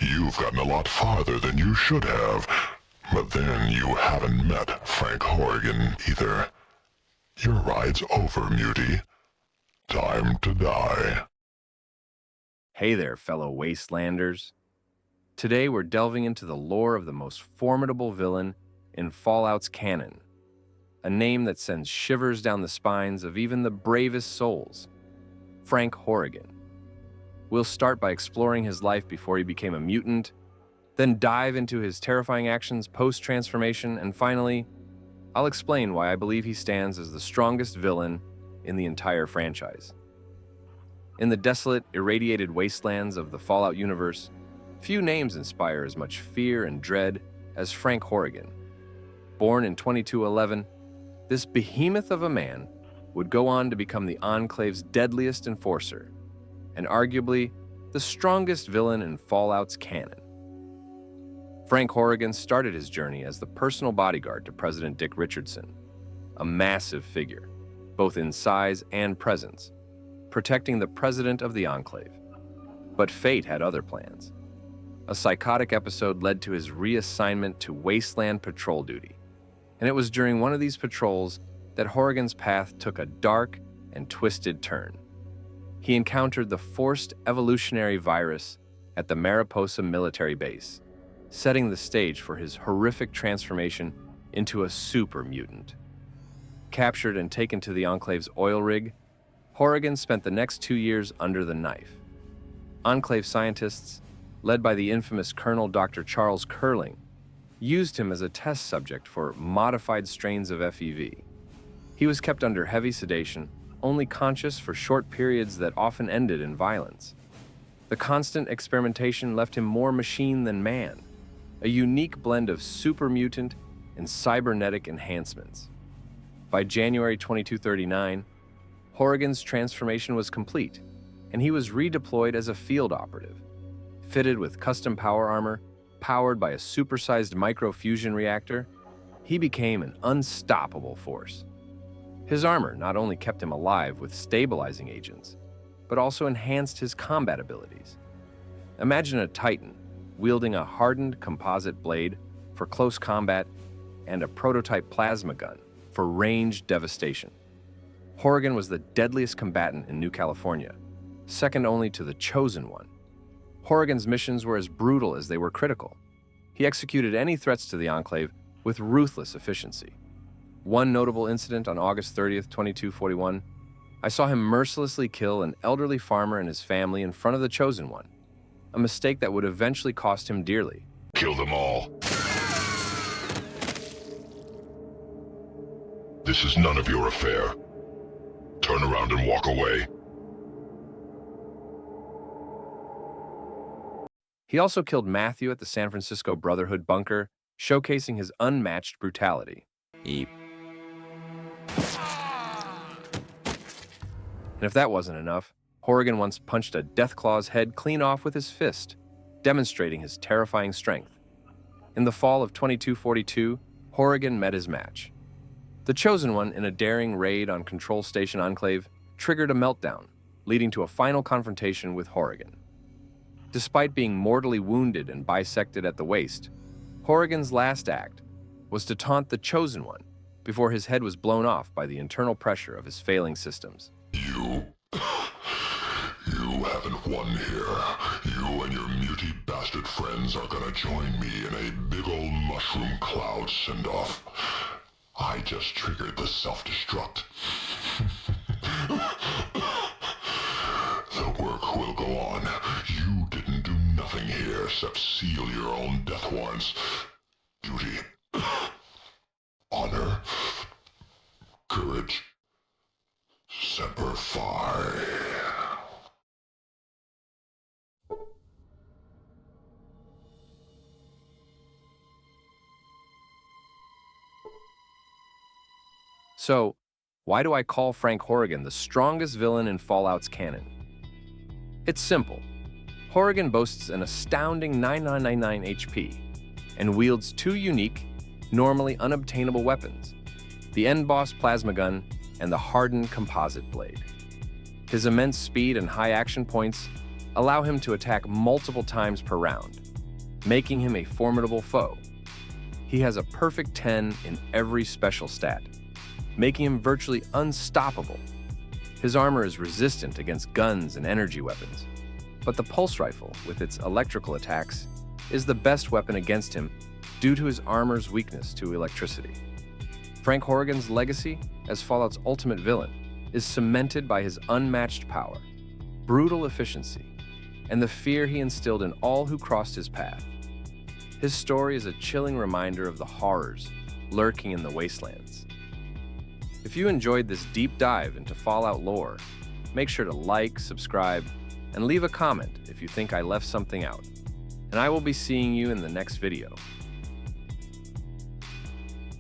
You've gotten a lot farther than you should have. But then you haven't met Frank Horrigan either. Your ride's over, Mutie. Time to die. Hey there, fellow wastelanders. Today we're delving into the lore of the most formidable villain in Fallout's canon, a name that sends shivers down the spines of even the bravest souls, Frank Horrigan. We'll start by exploring his life before he became a mutant, then dive into his terrifying actions post-transformation, and finally, I'll explain why I believe he stands as the strongest villain in the entire franchise. In the desolate, irradiated wastelands of the Fallout universe, few names inspire as much fear and dread as Frank Horrigan. Born in 2211, this behemoth of a man would go on to become the Enclave's deadliest enforcer, and arguably the strongest villain in Fallout's canon. Frank Horrigan started his journey as the personal bodyguard to President Dick Richardson, a massive figure, both in size and presence, protecting the president of the Enclave. But fate had other plans. A psychotic episode led to his reassignment to wasteland patrol duty, and it was during one of these patrols that Horrigan's path took a dark and twisted turn. He encountered the forced evolutionary virus at the Mariposa military base, setting the stage for his horrific transformation into a super mutant. Captured and taken to the Enclave's oil rig, Horrigan spent the next 2 years under the knife. Enclave scientists, led by the infamous Colonel Dr. Charles Curling, used him as a test subject for modified strains of FEV. He was kept under heavy sedation, only conscious for short periods that often ended in violence. The constant experimentation left him more machine than man, a unique blend of super mutant and cybernetic enhancements. By January 2239, Horrigan's transformation was complete, and he was redeployed as a field operative. Fitted with custom power armor, powered by a supersized microfusion reactor, he became an unstoppable force. His armor not only kept him alive with stabilizing agents, but also enhanced his combat abilities. Imagine a Titan wielding a hardened composite blade for close combat and a prototype plasma gun for range devastation. Horrigan was the deadliest combatant in New California, second only to the Chosen One. Horrigan's missions were as brutal as they were critical. He executed any threats to the Enclave with ruthless efficiency. One notable incident on August 30th, 2241, I saw him mercilessly kill an elderly farmer and his family in front of the Chosen One, a mistake that would eventually cost him dearly. Kill them all. This is none of your affair. Turn around and walk away. He also killed Matthew at the San Francisco Brotherhood bunker, showcasing his unmatched brutality. And if that wasn't enough, Horrigan once punched a Deathclaw's head clean off with his fist, demonstrating his terrifying strength. In the fall of 2242, Horrigan met his match. The Chosen One, in a daring raid on Control Station Enclave, triggered a meltdown, leading to a final confrontation with Horrigan. Despite being mortally wounded and bisected at the waist, Horrigan's last act was to taunt the Chosen One before his head was blown off by the internal pressure of his failing systems. You haven't won here. You and your muty bastard friends are gonna join me in a big old mushroom cloud send-off. I just triggered the self-destruct. The work will go on. You didn't do nothing here except seal your own death warrants. Duty. Honor. Courage. Semper Fi. So, why do I call Frank Horrigan the strongest villain in Fallout's canon? It's simple. Horrigan boasts an astounding 9999 HP and wields two unique, normally unobtainable weapons, the end-boss plasma gun and the hardened composite blade. His immense speed and high action points allow him to attack multiple times per round, making him a formidable foe. He has a perfect 10 in every special stat, making him virtually unstoppable. His armor is resistant against guns and energy weapons, but the pulse rifle, with its electrical attacks, is the best weapon against him due to his armor's weakness to electricity. Frank Horrigan's legacy as Fallout's ultimate villain is cemented by his unmatched power, brutal efficiency, and the fear he instilled in all who crossed his path. His story is a chilling reminder of the horrors lurking in the wastelands. If you enjoyed this deep dive into Fallout lore, make sure to like, subscribe, and leave a comment if you think I left something out. And I will be seeing you in the next video.